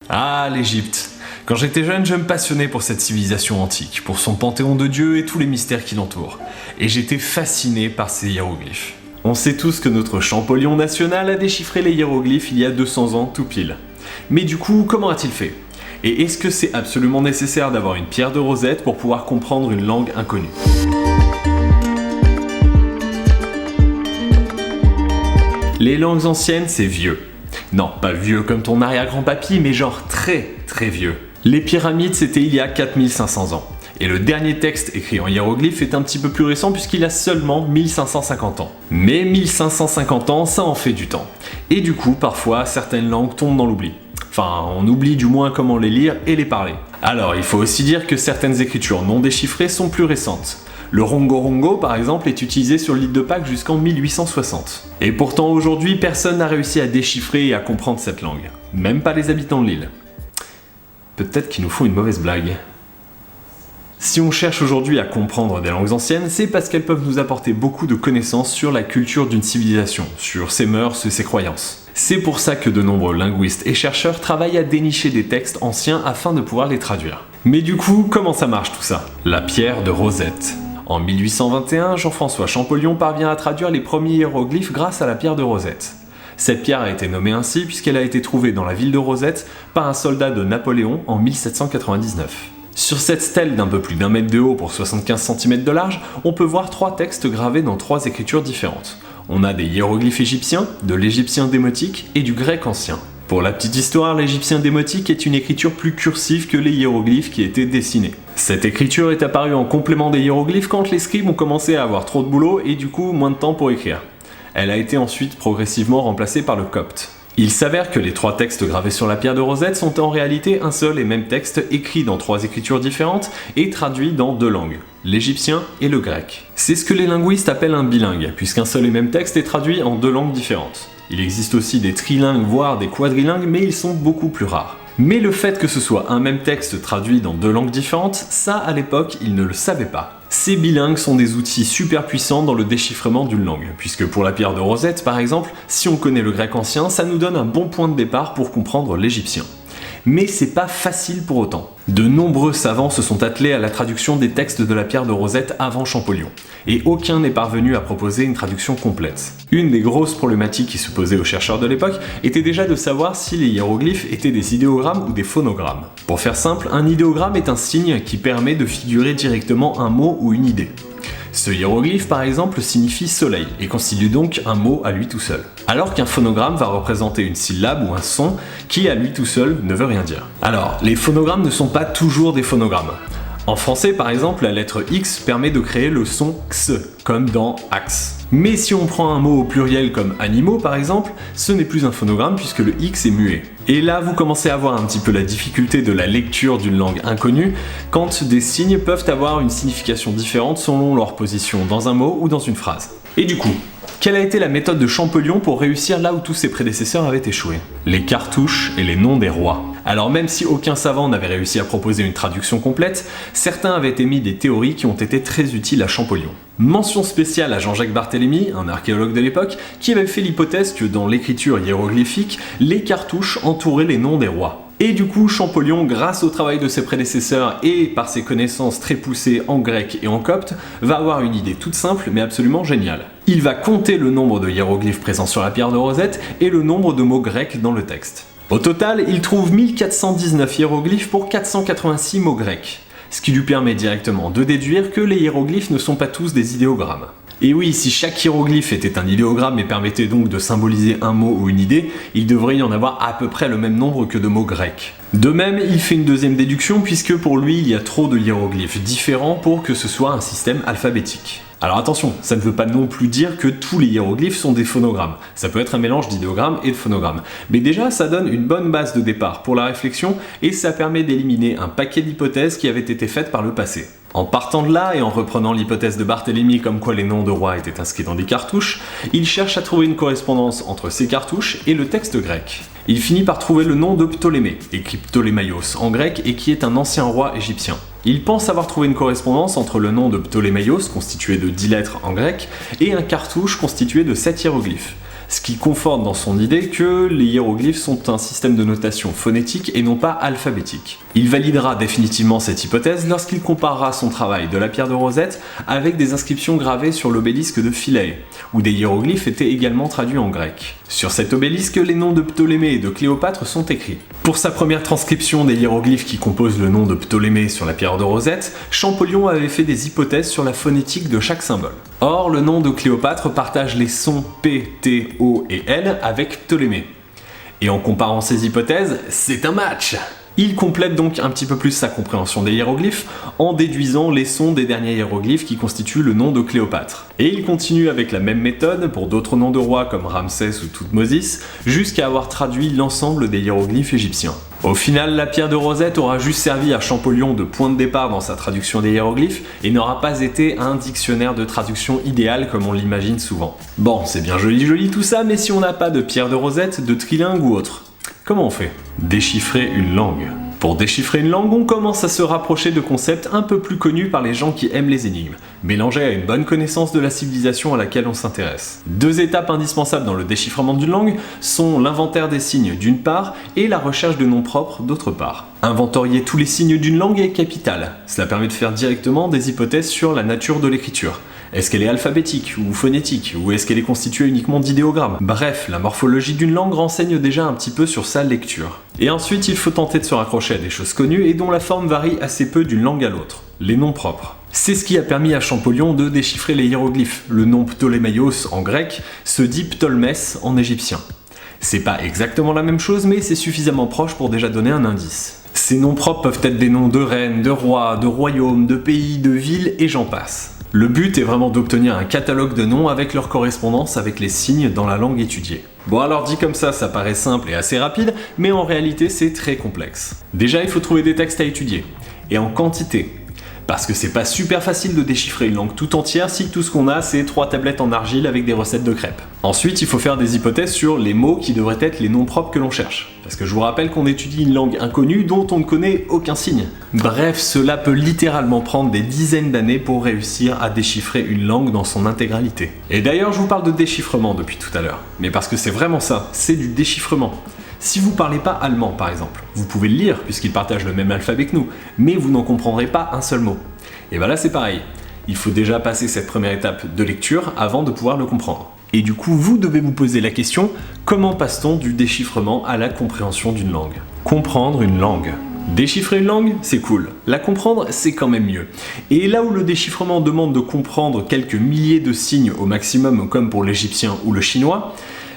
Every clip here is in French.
Ah, l'Égypte. Quand j'étais jeune, je me passionnais pour cette civilisation antique, pour son panthéon de dieux et tous les mystères qui l'entourent. Et j'étais fasciné par ces hiéroglyphes. On sait tous que notre Champollion national a déchiffré les hiéroglyphes il y a 200 ans tout pile. Mais du coup, comment a-t-il fait ? Et est-ce que c'est absolument nécessaire d'avoir une pierre de Rosette pour pouvoir comprendre une langue inconnue ? Les langues anciennes, c'est vieux. Non, pas vieux comme ton arrière-grand-papy, mais genre très très vieux. Les pyramides, c'était il y a 4500 ans. Et le dernier texte écrit en hiéroglyphe est un petit peu plus récent puisqu'il a seulement 1550 ans. Mais 1550 ans, ça en fait du temps. Et du coup, parfois, certaines langues tombent dans l'oubli. Enfin, on oublie du moins comment les lire et les parler. Alors, il faut aussi dire que certaines écritures non déchiffrées sont plus récentes. Le rongo-rongo, par exemple, est utilisé sur l'île de Pâques jusqu'en 1860. Et pourtant, aujourd'hui, personne n'a réussi à déchiffrer et à comprendre cette langue. Même pas les habitants de l'île. Peut-être qu'ils nous font une mauvaise blague. Si on cherche aujourd'hui à comprendre des langues anciennes, c'est parce qu'elles peuvent nous apporter beaucoup de connaissances sur la culture d'une civilisation, sur ses mœurs et ses croyances. C'est pour ça que de nombreux linguistes et chercheurs travaillent à dénicher des textes anciens afin de pouvoir les traduire. Mais du coup, comment ça marche tout ça ? La pierre de Rosette. En 1821, Jean-François Champollion parvient à traduire les premiers hiéroglyphes grâce à la pierre de Rosette. Cette pierre a été nommée ainsi puisqu'elle a été trouvée dans la ville de Rosette par un soldat de Napoléon en 1799. Sur cette stèle d'un peu plus d'1 mètre de haut pour 75 cm de large, on peut voir 3 textes gravés dans 3 écritures différentes. On a des hiéroglyphes égyptiens, de l'égyptien démotique et du grec ancien. Pour la petite histoire, l'égyptien démotique est une écriture plus cursive que les hiéroglyphes qui étaient dessinés. Cette écriture est apparue en complément des hiéroglyphes quand les scribes ont commencé à avoir trop de boulot et du coup moins de temps pour écrire. Elle a été ensuite progressivement remplacée par le copte. Il s'avère que les 3 textes gravés sur la pierre de Rosette sont en réalité un seul et même texte écrit dans 3 écritures différentes et traduit dans 2 langues, l'égyptien et le grec. C'est ce que les linguistes appellent un bilingue, puisqu'un seul et même texte est traduit en 2 langues différentes. Il existe aussi des trilingues, voire des quadrilingues, mais ils sont beaucoup plus rares. Mais le fait que ce soit un même texte traduit dans 2 langues différentes, ça à l'époque, ils ne le savaient pas. Ces bilingues sont des outils super puissants dans le déchiffrement d'une langue, puisque pour la pierre de Rosette par exemple, si on connaît le grec ancien, ça nous donne un bon point de départ pour comprendre l'égyptien. Mais c'est pas facile pour autant. De nombreux savants se sont attelés à la traduction des textes de la pierre de Rosette avant Champollion, et aucun n'est parvenu à proposer une traduction complète. Une des grosses problématiques qui se posaient aux chercheurs de l'époque était déjà de savoir si les hiéroglyphes étaient des idéogrammes ou des phonogrammes. Pour faire simple, un idéogramme est un signe qui permet de figurer directement un mot ou une idée. Ce hiéroglyphe par exemple signifie soleil et constitue donc un mot à lui tout seul. Alors qu'un phonogramme va représenter une syllabe ou un son qui à lui tout seul ne veut rien dire. Alors, les phonogrammes ne sont pas toujours des phonogrammes. En français par exemple, la lettre X permet de créer le son x, comme dans axe. Mais si on prend un mot au pluriel comme animaux par exemple, ce n'est plus un phonogramme puisque le X est muet. Et là vous commencez à voir un petit peu la difficulté de la lecture d'une langue inconnue quand des signes peuvent avoir une signification différente selon leur position dans un mot ou dans une phrase. Et du coup, quelle a été la méthode de Champollion pour réussir là où tous ses prédécesseurs avaient échoué ? Les cartouches et les noms des rois. Alors même si aucun savant n'avait réussi à proposer une traduction complète, certains avaient émis des théories qui ont été très utiles à Champollion. Mention spéciale à Jean-Jacques Barthélemy, un archéologue de l'époque, qui avait fait l'hypothèse que dans l'écriture hiéroglyphique, les cartouches entouraient les noms des rois. Et du coup, Champollion, grâce au travail de ses prédécesseurs et par ses connaissances très poussées en grec et en copte, va avoir une idée toute simple mais absolument géniale. Il va compter le nombre de hiéroglyphes présents sur la pierre de Rosette et le nombre de mots grecs dans le texte. Au total, il trouve 1419 hiéroglyphes pour 486 mots grecs, ce qui lui permet directement de déduire que les hiéroglyphes ne sont pas tous des idéogrammes. Et oui, si chaque hiéroglyphe était un idéogramme et permettait donc de symboliser un mot ou une idée, il devrait y en avoir à peu près le même nombre que de mots grecs. De même, il fait une deuxième déduction puisque pour lui, il y a trop de hiéroglyphes différents pour que ce soit un système alphabétique. Alors attention, ça ne veut pas non plus dire que tous les hiéroglyphes sont des phonogrammes. Ça peut être un mélange d'idéogrammes et de phonogrammes. Mais déjà, ça donne une bonne base de départ pour la réflexion et ça permet d'éliminer un paquet d'hypothèses qui avaient été faites par le passé. En partant de là et en reprenant l'hypothèse de Barthélemy comme quoi les noms de rois étaient inscrits dans des cartouches, il cherche à trouver une correspondance entre ces cartouches et le texte grec. Il finit par trouver le nom de Ptolémée, écrit Ptolémaios en grec et qui est un ancien roi égyptien. Il pense avoir trouvé une correspondance entre le nom de Ptolémaios, constitué de 10 lettres en grec, et un cartouche constitué de 7 hiéroglyphes. ce qui conforte dans son idée que les hiéroglyphes sont un système de notation phonétique et non pas alphabétique. Il validera définitivement cette hypothèse lorsqu'il comparera son travail de la pierre de Rosette avec des inscriptions gravées sur l'obélisque de Philae, où des hiéroglyphes étaient également traduits en grec. Sur cet obélisque, les noms de Ptolémée et de Cléopâtre sont écrits. Pour sa première transcription des hiéroglyphes qui composent le nom de Ptolémée sur la pierre de Rosette, Champollion avait fait des hypothèses sur la phonétique de chaque symbole. Or, le nom de Cléopâtre partage les sons P, T, O et L avec Ptolémée. Et en comparant ces hypothèses, c'est un match! Il complète donc un petit peu plus sa compréhension des hiéroglyphes en déduisant les sons des derniers hiéroglyphes qui constituent le nom de Cléopâtre. Et il continue avec la même méthode pour d'autres noms de rois comme Ramsès ou Thoutmosis, jusqu'à avoir traduit l'ensemble des hiéroglyphes égyptiens. Au final, la pierre de Rosette aura juste servi à Champollion de point de départ dans sa traduction des hiéroglyphes et n'aura pas été un dictionnaire de traduction idéal comme on l'imagine souvent. Bon, c'est bien joli tout ça, mais si on n'a pas de pierre de Rosette, de trilingue ou autre, comment on fait? Déchiffrer une langue. Pour déchiffrer une langue, on commence à se rapprocher de concepts un peu plus connus par les gens qui aiment les énigmes, mélangés à une bonne connaissance de la civilisation à laquelle on s'intéresse. Deux étapes indispensables dans le déchiffrement d'une langue sont l'inventaire des signes d'une part et la recherche de noms propres d'autre part. Inventorier tous les signes d'une langue est capital. Cela permet de faire directement des hypothèses sur la nature de l'écriture. Est-ce qu'elle est alphabétique ou phonétique, ou est-ce qu'elle est constituée uniquement d'idéogrammes? Bref, la morphologie d'une langue renseigne déjà un petit peu sur sa lecture. Et ensuite, il faut tenter de se raccrocher à des choses connues et dont la forme varie assez peu d'une langue à l'autre, les noms propres. C'est ce qui a permis à Champollion de déchiffrer les hiéroglyphes. Le nom Ptolémaios en grec se dit Ptolmès en égyptien. C'est pas exactement la même chose, mais c'est suffisamment proche pour déjà donner un indice. Ces noms propres peuvent être des noms de reines, de rois, de royaumes, de pays, de villes et j'en passe. Le but est vraiment d'obtenir un catalogue de noms avec leur correspondance avec les signes dans la langue étudiée. Bon alors dit comme ça paraît simple et assez rapide, mais en réalité c'est très complexe. Déjà il faut trouver des textes à étudier, et en quantité. Parce que c'est pas super facile de déchiffrer une langue tout entière si tout ce qu'on a c'est 3 tablettes en argile avec des recettes de crêpes. Ensuite il faut faire des hypothèses sur les mots qui devraient être les noms propres que l'on cherche. Parce que je vous rappelle qu'on étudie une langue inconnue dont on ne connaît aucun signe. Bref, cela peut littéralement prendre des dizaines d'années pour réussir à déchiffrer une langue dans son intégralité. Et d'ailleurs je vous parle de déchiffrement depuis tout à l'heure. Mais parce que c'est vraiment ça, c'est du déchiffrement. Si vous parlez pas allemand par exemple, vous pouvez le lire puisqu'ils partagent le même alphabet que nous, mais vous n'en comprendrez pas un seul mot. Et ben là c'est pareil, il faut déjà passer cette première étape de lecture avant de pouvoir le comprendre. Et du coup vous devez vous poser la question, comment passe-t-on du déchiffrement à la compréhension d'une langue? Comprendre une langue. Déchiffrer une langue, c'est cool. La comprendre, c'est quand même mieux. Et là où le déchiffrement demande de comprendre quelques milliers de signes au maximum comme pour l'égyptien ou le chinois,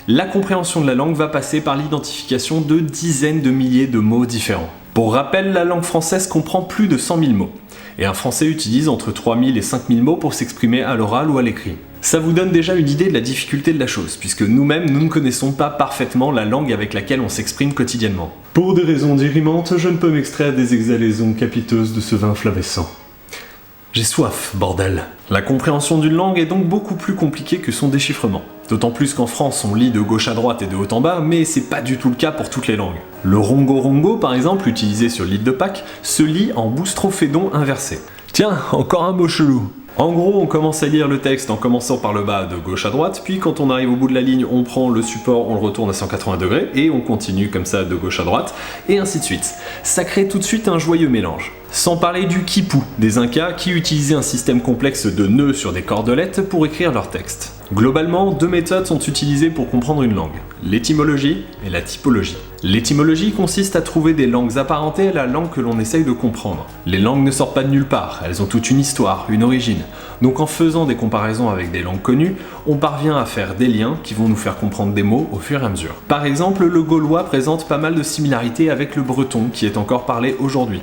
la compréhension de la langue va passer par l'identification de dizaines de milliers de mots différents. Pour rappel, la langue française comprend plus de 100 000 mots, et un français utilise entre 3 000 et 5 000 mots pour s'exprimer à l'oral ou à l'écrit. Ça vous donne déjà une idée de la difficulté de la chose, puisque nous-mêmes, nous ne connaissons pas parfaitement la langue avec laquelle on s'exprime quotidiennement. Pour des raisons dirimantes, je ne peux m'extraire des exhalaisons capiteuses de ce vin flavescent. J'ai soif, bordel. La compréhension d'une langue est donc beaucoup plus compliquée que son déchiffrement. D'autant plus qu'en France, on lit de gauche à droite et de haut en bas, mais c'est pas du tout le cas pour toutes les langues. Le rongo-rongo, par exemple, utilisé sur l'île de Pâques, se lit en boustrophédon inversé. Tiens, encore un mot chelou. En gros, on commence à lire le texte en commençant par le bas de gauche à droite, puis quand on arrive au bout de la ligne, on prend le support, on le retourne à 180 degrés, et on continue comme ça de gauche à droite, et ainsi de suite. Ça crée tout de suite un joyeux mélange. Sans parler du quipu des Incas qui utilisaient un système complexe de nœuds sur des cordelettes pour écrire leur texte. Globalement, 2 méthodes sont utilisées pour comprendre une langue, l'étymologie et la typologie. L'étymologie consiste à trouver des langues apparentées à la langue que l'on essaye de comprendre. Les langues ne sortent pas de nulle part, elles ont toute une histoire, une origine. Donc en faisant des comparaisons avec des langues connues, on parvient à faire des liens qui vont nous faire comprendre des mots au fur et à mesure. Par exemple, le gaulois présente pas mal de similarités avec le breton qui est encore parlé aujourd'hui.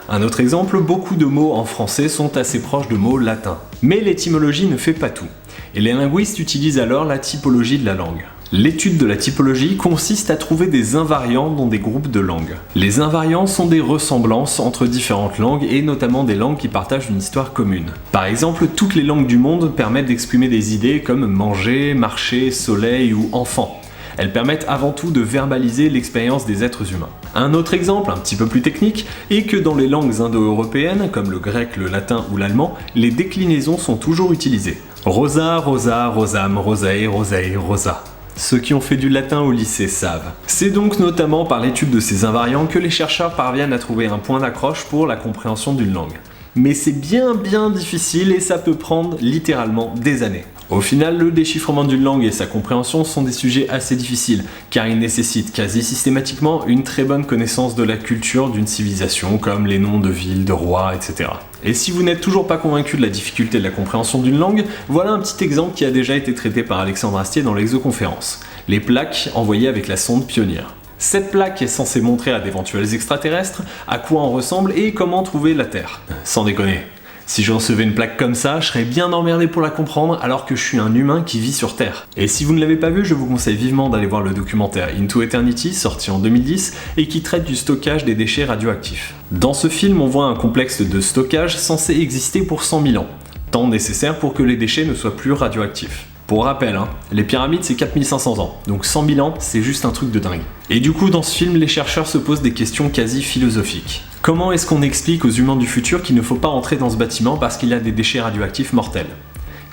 Un autre exemple, beaucoup de mots en français sont assez proches de mots latins. Mais l'étymologie ne fait pas tout. Et les linguistes utilisent alors la typologie de la langue. L'étude de la typologie consiste à trouver des invariants dans des groupes de langues. Les invariants sont des ressemblances entre différentes langues et notamment des langues qui partagent une histoire commune. Par exemple, toutes les langues du monde permettent d'exprimer des idées comme manger, marcher, soleil ou enfant. Elles permettent avant tout de verbaliser l'expérience des êtres humains. Un autre exemple, un petit peu plus technique, est que dans les langues indo-européennes, comme le grec, le latin ou l'allemand, les déclinaisons sont toujours utilisées. Rosa, rosa, rosam, rosae, rosae, rosa. Ceux qui ont fait du latin au lycée savent. C'est donc notamment par l'étude de ces invariants que les chercheurs parviennent à trouver un point d'accroche pour la compréhension d'une langue. Mais c'est bien difficile et ça peut prendre littéralement des années. Au final, le déchiffrement d'une langue et sa compréhension sont des sujets assez difficiles, car ils nécessitent quasi systématiquement une très bonne connaissance de la culture d'une civilisation, comme les noms de villes, de rois, etc. Et si vous n'êtes toujours pas convaincu de la difficulté de la compréhension d'une langue, voilà un petit exemple qui a déjà été traité par Alexandre Astier dans l'Exoconférence. Les plaques envoyées avec la sonde Pioneer. Cette plaque est censée montrer à d'éventuels extraterrestres à quoi on ressemble et comment trouver la Terre. Sans déconner. Si je recevais une plaque comme ça, je serais bien emmerdé pour la comprendre alors que je suis un humain qui vit sur Terre. Et si vous ne l'avez pas vu, je vous conseille vivement d'aller voir le documentaire Into Eternity, sorti en 2010, et qui traite du stockage des déchets radioactifs. Dans ce film, on voit un complexe de stockage censé exister pour 100 000 ans, temps nécessaire pour que les déchets ne soient plus radioactifs. Pour rappel, les pyramides c'est 4500 ans, donc 100 000 ans c'est juste un truc de dingue. Et du coup dans ce film, les chercheurs se posent des questions quasi philosophiques. Comment est-ce qu'on explique aux humains du futur qu'il ne faut pas entrer dans ce bâtiment parce qu'il y a des déchets radioactifs mortels?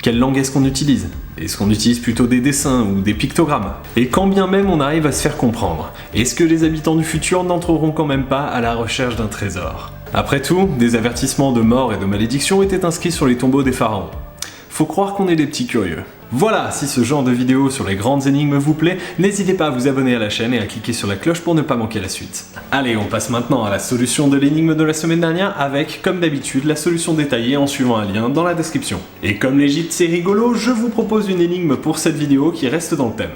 Quelle langue est-ce qu'on utilise? Est-ce qu'on utilise plutôt des dessins ou des pictogrammes? Et quand bien même on arrive à se faire comprendre, est-ce que les habitants du futur n'entreront quand même pas à la recherche d'un trésor? Après tout, des avertissements de mort et de malédiction étaient inscrits sur les tombeaux des pharaons. Faut croire qu'on est des petits curieux. Voilà, si ce genre de vidéo sur les grandes énigmes vous plaît, n'hésitez pas à vous abonner à la chaîne et à cliquer sur la cloche pour ne pas manquer la suite. Allez, on passe maintenant à la solution de l'énigme de la semaine dernière avec, comme d'habitude, la solution détaillée en suivant un lien dans la description. Et comme l'Égypte c'est rigolo, je vous propose une énigme pour cette vidéo qui reste dans le thème.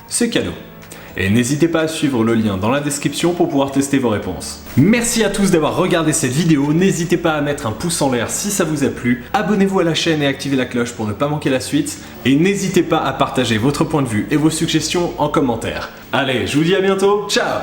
C'est cadeau. Et n'hésitez pas à suivre le lien dans la description pour pouvoir tester vos réponses. Merci à tous d'avoir regardé cette vidéo, n'hésitez pas à mettre un pouce en l'air si ça vous a plu, abonnez-vous à la chaîne et activez la cloche pour ne pas manquer la suite, et n'hésitez pas à partager votre point de vue et vos suggestions en commentaire. Allez, je vous dis à bientôt, ciao!